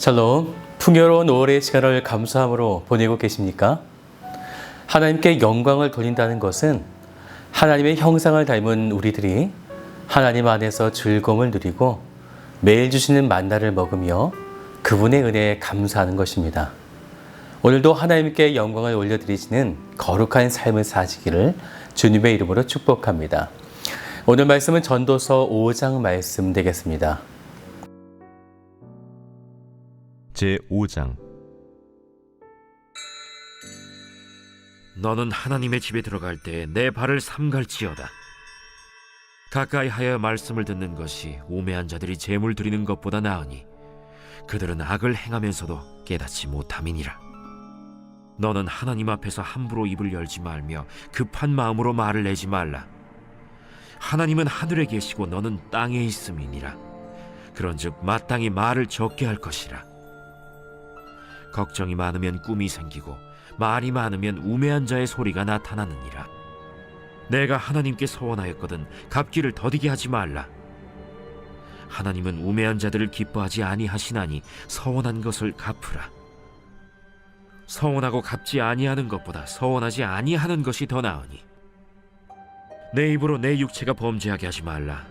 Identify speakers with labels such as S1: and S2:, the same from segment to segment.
S1: 샬롬, 풍요로운 5월의 시간을 감사함으로 보내고 계십니까? 하나님께 영광을 돌린다는 것은 하나님의 형상을 닮은 우리들이 하나님 안에서 즐거움을 누리고 매일 주시는 만나를 먹으며 그분의 은혜에 감사하는 것입니다. 오늘도 하나님께 영광을 올려드리시는 거룩한 삶을 사시기를 주님의 이름으로 축복합니다. 오늘 말씀은 전도서 5장 말씀 되겠습니다.
S2: 제5장.
S3: 너는 하나님의 집에 들어갈 때 내 발을 삼갈지어다. 가까이 하여 말씀을 듣는 것이 우매한 자들이 제물 드리는 것보다 나으니 그들은 악을 행하면서도 깨닫지 못함이니라. 너는 하나님 앞에서 함부로 입을 열지 말며 급한 마음으로 말을 내지 말라. 하나님은 하늘에 계시고 너는 땅에 있음이니라. 그런즉 마땅히 말을 적게 할 것이라. 걱정이 많으면 꿈이 생기고 말이 많으면 우매한 자의 소리가 나타나느니라. 내가 하나님께 서원하였거든 갚기를 더디게 하지 말라. 하나님은 우매한 자들을 기뻐하지 아니하시나니 서원한 것을 갚으라. 서원하고 갚지 아니하는 것보다 서원하지 아니하는 것이 더 나으니 내 입으로 내 육체가 범죄하게 하지 말라.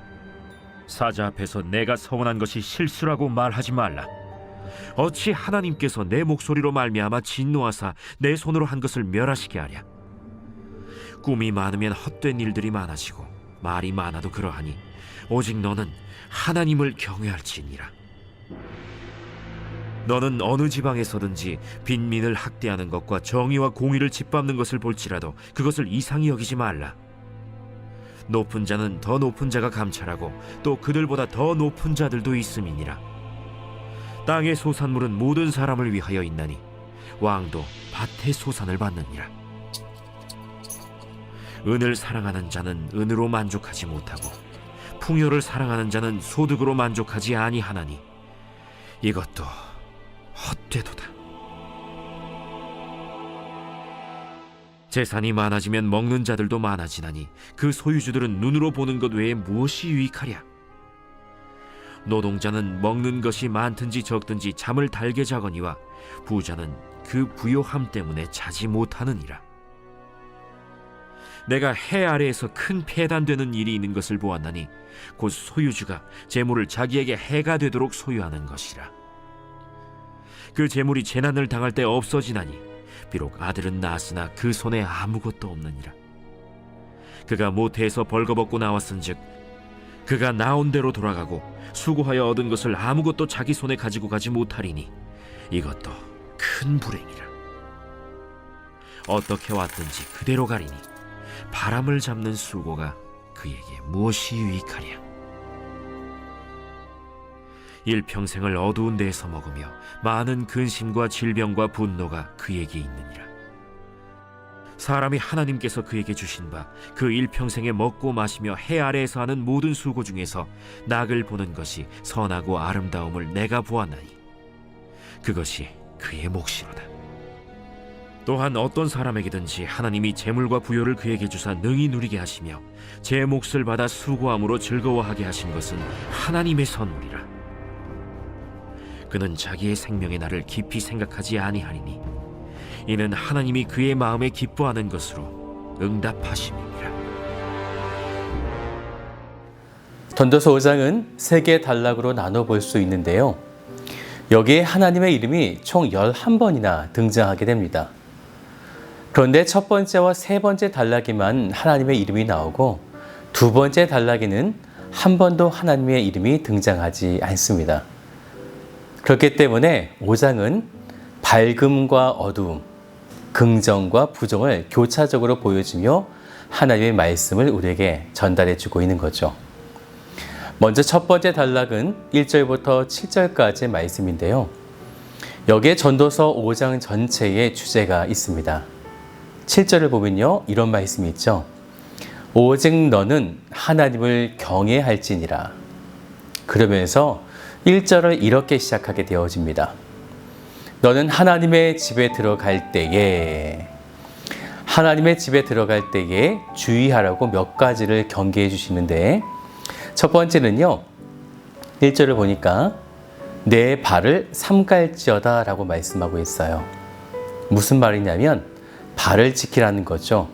S3: 사자 앞에서 내가 서원한 것이 실수라고 말하지 말라. 어찌 하나님께서 내 목소리로 말미암아 진노하사 내 손으로 한 것을 멸하시게 하랴. 꿈이 많으면 헛된 일들이 많아지고 말이 많아도 그러하니 오직 너는 하나님을 경외할지니라. 너는 어느 지방에서든지 빈민을 학대하는 것과 정의와 공의를 짓밟는 것을 볼지라도 그것을 이상히 여기지 말라. 높은 자는 더 높은 자가 감찰하고 또 그들보다 더 높은 자들도 있음이니라. 땅의 소산물은 모든 사람을 위하여 있나니 왕도 밭의 소산을 받느니라. 은을 사랑하는 자는 은으로 만족하지 못하고 풍요를 사랑하는 자는 소득으로 만족하지 아니하나니 이것도 헛되도다. 재산이 많아지면 먹는 자들도 많아지나니 그 소유주들은 눈으로 보는 것 외에 무엇이 유익하랴. 노동자는 먹는 것이 많든지 적든지 잠을 달게 자거니와 부자는 그 부요함 때문에 자지 못하느니라. 내가 해 아래에서 큰 폐단되는 일이 있는 것을 보았나니 곧 소유주가 재물을 자기에게 해가 되도록 소유하는 것이라. 그 재물이 재난을 당할 때 없어지나니 비록 아들은 낳았으나 그 손에 아무것도 없느니라. 그가 모태에서 벌거벗고 나왔은즉 그가 나온 대로 돌아가고 수고하여 얻은 것을 아무것도 자기 손에 가지고 가지 못하리니 이것도 큰 불행이라. 어떻게 왔든지 그대로 가리니 바람을 잡는 수고가 그에게 무엇이 유익하랴. 일평생을 어두운 데에서 먹으며 많은 근심과 질병과 분노가 그에게 있느니라. 사람이 하나님께서 그에게 주신 바 그 일평생에 먹고 마시며 해 아래에서 하는 모든 수고 중에서 낙을 보는 것이 선하고 아름다움을 내가 보았나니 그것이 그의 몫이로다. 또한 어떤 사람에게든지 하나님이 재물과 부요를 그에게 주사 능히 누리게 하시며 제 몫을 받아 수고함으로 즐거워하게 하신 것은 하나님의 선물이라. 그는 자기의 생명의 날을 깊이 생각하지 아니하리니 이는 하나님이 그의 마음에 기뻐하는 것으로 응답하심이니라.
S1: 전도서 5장은 3개의 단락으로 나눠볼 수 있는데요. 여기에 하나님의 이름이 총 11번이나 등장하게 됩니다. 그런데 첫 번째와 세 번째 단락에만 하나님의 이름이 나오고 두 번째 단락에는 한 번도 하나님의 이름이 등장하지 않습니다. 그렇기 때문에 5장은 밝음과 어두움, 긍정과 부정을 교차적으로 보여주며 하나님의 말씀을 우리에게 전달해 주고 있는 거죠. 먼저 첫 번째 단락은 1절부터 7절까지의 말씀인데요. 여기에 전도서 5장 전체의 주제가 있습니다. 7절을 보면요, 이런 말씀이 있죠. 오직 너는 하나님을 경외할지니라. 그러면서 1절을 이렇게 시작하게 되어집니다. 너는 하나님의 집에 들어갈 때에, 하나님의 집에 들어갈 때에 주의하라고 몇 가지를 경계해 주시는데, 첫 번째는요, 1절을 보니까 내 발을 삼갈지어다 라고 말씀하고 있어요. 무슨 말이냐면 발을 지키라는 거죠.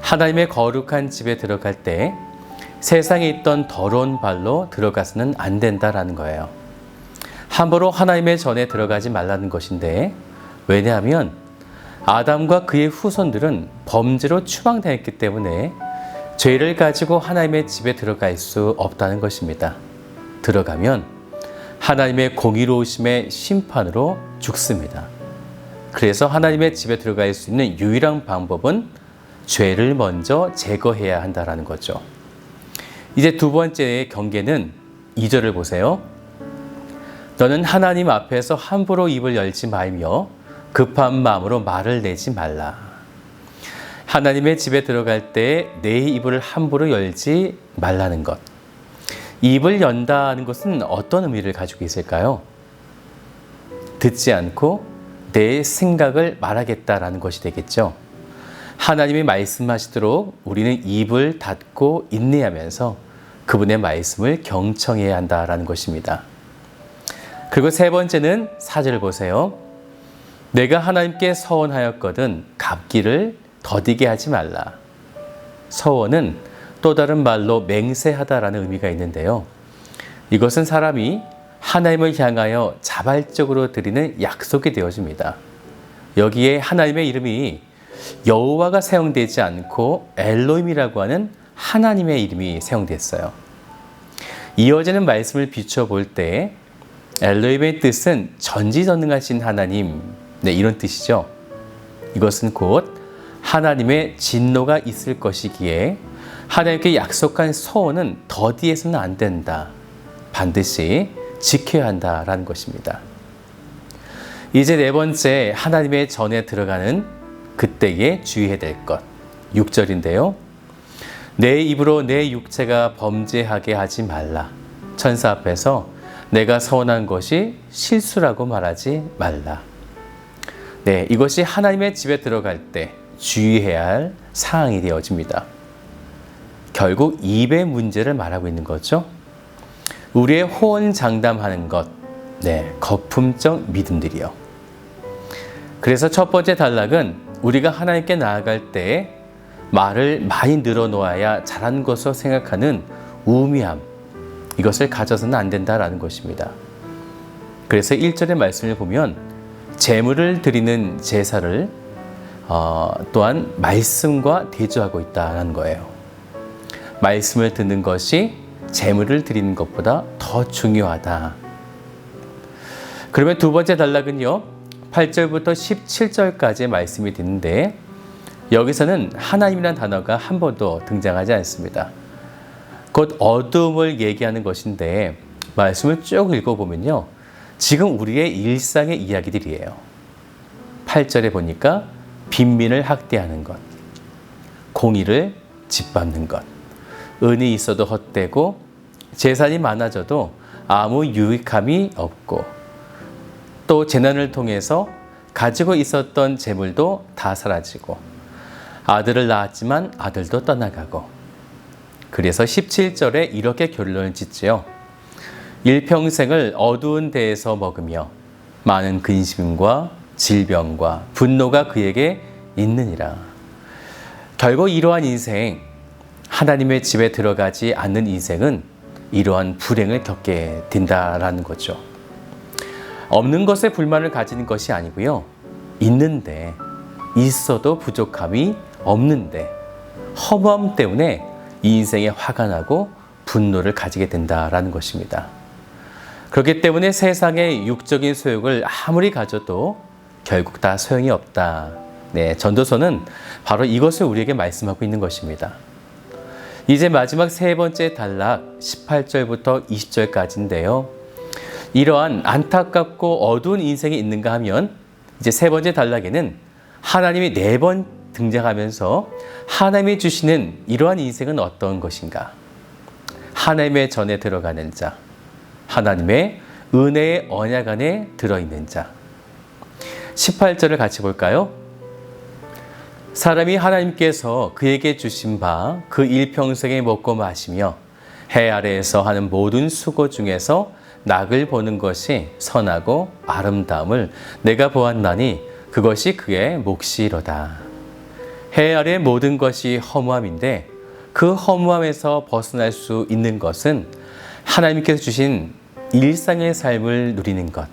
S1: 하나님의 거룩한 집에 들어갈 때 세상에 있던 더러운 발로 들어가서는 안 된다라는 거예요. 함부로 하나님의 전에 들어가지 말라는 것인데, 왜냐하면 아담과 그의 후손들은 범죄로 추방당했기 때문에 죄를 가지고 하나님의 집에 들어갈 수 없다는 것입니다. 들어가면 하나님의 공의로우심의 심판으로 죽습니다. 그래서 하나님의 집에 들어갈 수 있는 유일한 방법은 죄를 먼저 제거해야 한다는 거죠. 이제 두 번째의 경계는 2절을 보세요. 너는 하나님 앞에서 함부로 입을 열지 말며 급한 마음으로 말을 내지 말라. 하나님의 집에 들어갈 때 내 입을 함부로 열지 말라는 것. 입을 연다는 것은 어떤 의미를 가지고 있을까요? 듣지 않고 내 생각을 말하겠다라는 것이 되겠죠. 하나님이 말씀하시도록 우리는 입을 닫고 인내하면서 그분의 말씀을 경청해야 한다라는 것입니다. 그리고 세 번째는 4절을 보세요. 내가 하나님께 서원하였거든 갚기를 더디게 하지 말라. 서원은 또 다른 말로 맹세하다라는 의미가 있는데요. 이것은 사람이 하나님을 향하여 자발적으로 드리는 약속이 되어집니다. 여기에 하나님의 이름이 여호와가 사용되지 않고 엘로힘이라고 하는 하나님의 이름이 사용됐어요. 이어지는 말씀을 비춰볼 때 엘로힘의 뜻은 전지전능하신 하나님, 이런 뜻이죠. 이것은 곧 하나님의 진노가 있을 것이기에 하나님께 약속한 서원은 더디해서는 안 된다. 반드시 지켜야 한다라는 것입니다. 이제 네 번째, 하나님의 전에 들어가는 그때에 주의해야 될 것. 6절인데요. 내 입으로 내 육체가 범죄하게 하지 말라. 천사 앞에서 내가 서원한 것이 실수라고 말하지 말라. 네, 이것이 하나님의 집에 들어갈 때 주의해야 할 사항이 되어집니다. 결국 입의 문제를 말하고 있는 거죠. 우리의 호언장담하는 것, 거품적 믿음들이요. 그래서 첫 번째 단락은 우리가 하나님께 나아갈 때 말을 많이 늘어놓아야 잘한 것으로 생각하는 우미함, 이것을 가져서는 안 된다라는 것입니다. 그래서 1절의 말씀을 보면 제물을 드리는 제사를 또한 말씀과 대조하고 있다는 거예요. 말씀을 듣는 것이 제물을 드리는 것보다 더 중요하다. 그러면 두 번째 단락은요, 8절부터 17절까지의 말씀이 되는데 여기서는 하나님이라는 단어가 한 번도 등장하지 않습니다. 곧 어두움을 얘기하는 것인데 말씀을 쭉 읽어보면요, 지금 우리의 일상의 이야기들이에요. 8절에 보니까 빈민을 학대하는 것, 공의를 짓밟는 것, 은이 있어도 헛되고 재산이 많아져도 아무 유익함이 없고, 또 재난을 통해서 가지고 있었던 재물도 다 사라지고, 아들을 낳았지만 아들도 떠나가고. 그래서 17절에 이렇게 결론을 짓지요. 일평생을 어두운 데에서 먹으며 많은 근심과 질병과 분노가 그에게 있느니라. 결국 이러한 인생, 하나님의 집에 들어가지 않는 인생은 이러한 불행을 겪게 된다라는 거죠. 없는 것에 불만을 가지는 것이 아니고요, 있는데, 있어도 부족함이 없는데 허무함 때문에 이 인생에 화가 나고 분노를 가지게 된다라는 것입니다. 그렇기 때문에 세상의 육적인 소욕을 아무리 가져도 결국 다 소용이 없다. 전도서는 바로 이것을 우리에게 말씀하고 있는 것입니다. 이제 마지막 세 번째 단락 18절부터 20절까지인데요. 이러한 안타깝고 어두운 인생이 있는가 하면 이제 세 번째 단락에는 하나님이 4번 등장하면서 하나님이 주시는 이러한 인생은 어떤 것인가? 하나님의 전에 들어가는 자, 하나님의 은혜의 언약 안에 들어있는 자. 18절을 같이 볼까요? 사람이 하나님께서 그에게 주신 바 그 일평생에 먹고 마시며 해 아래에서 하는 모든 수고 중에서 낙을 보는 것이 선하고 아름다움을 내가 보았나니 그것이 그의 몫이로다. 해 아래 모든 것이 허무함인데 그 허무함에서 벗어날 수 있는 것은 하나님께서 주신 일상의 삶을 누리는 것,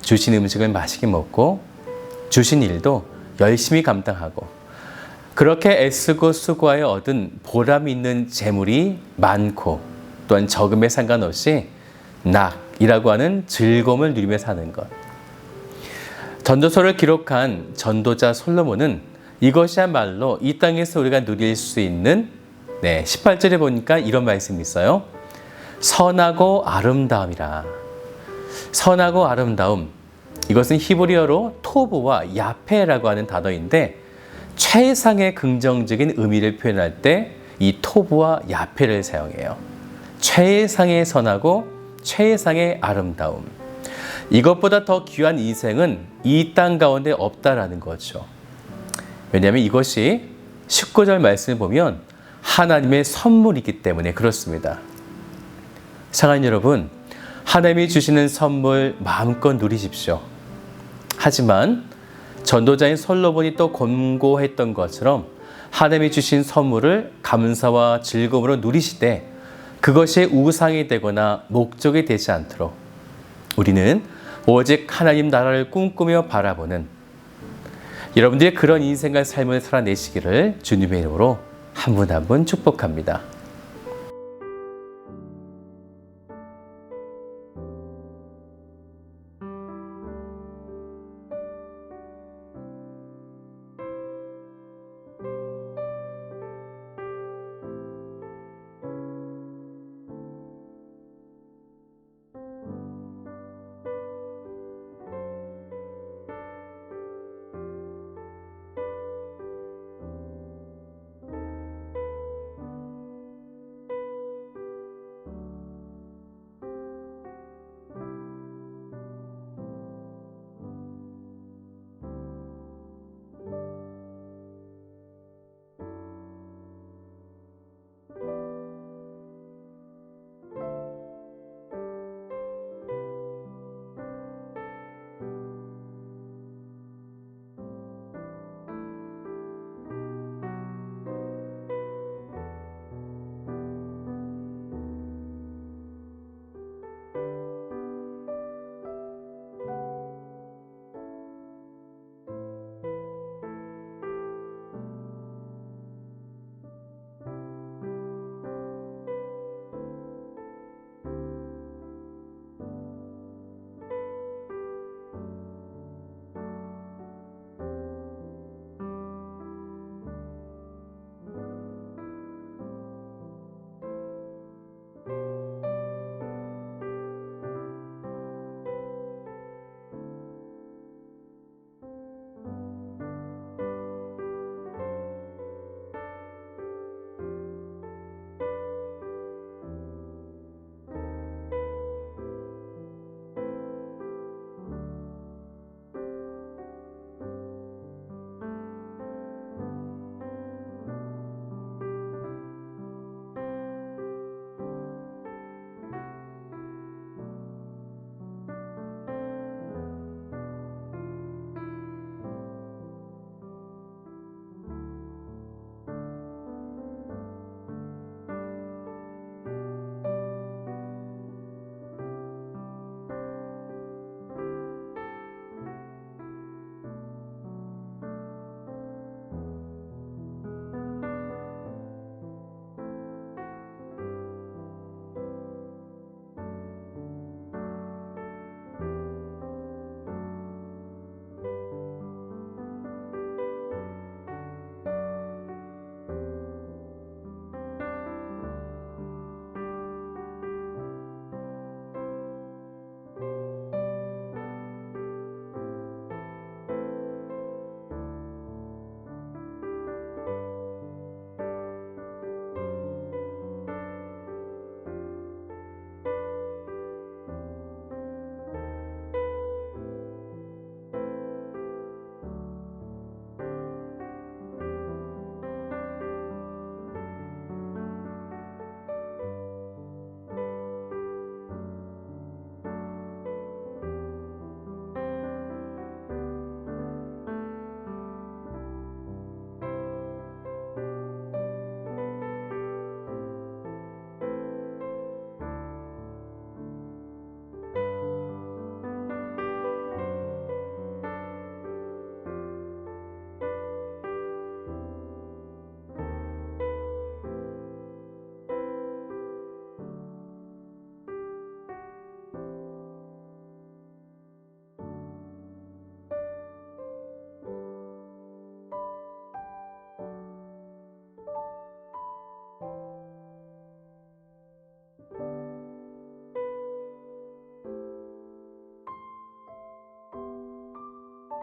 S1: 주신 음식을 맛있게 먹고 주신 일도 열심히 감당하고 그렇게 애쓰고 수고하여 얻은 보람 있는 재물이 많고 또한 적음에 상관없이 낙이라고 하는 즐거움을 누리며 사는 것. 전도서를 기록한 전도자 솔로몬은 이것이야말로 이 땅에서 우리가 누릴 수 있는 18절에 보니까 이런 말씀이 있어요. 선하고 아름다움이라. 선하고 아름다움. 이것은 히브리어로 토브와 야페라고 하는 단어인데 최상의 긍정적인 의미를 표현할 때 이 토브와 야페를 사용해요. 최상의 선하고 최상의 아름다움. 이것보다 더 귀한 인생은 이 땅 가운데 없다라는 거죠. 왜냐하면 이것이 19절 말씀을 보면 하나님의 선물이기 때문에 그렇습니다. 사랑하는 여러분, 하나님이 주시는 선물 마음껏 누리십시오. 하지만 전도자인 솔로몬이 또 권고했던 것처럼 하나님이 주신 선물을 감사와 즐거움으로 누리시되 그것이 우상이 되거나 목적이 되지 않도록 우리는 오직 하나님 나라를 꿈꾸며 바라보는 여러분들의 그런 인생과 삶을 살아내시기를 주님의 이름으로 한 분 한 분 축복합니다.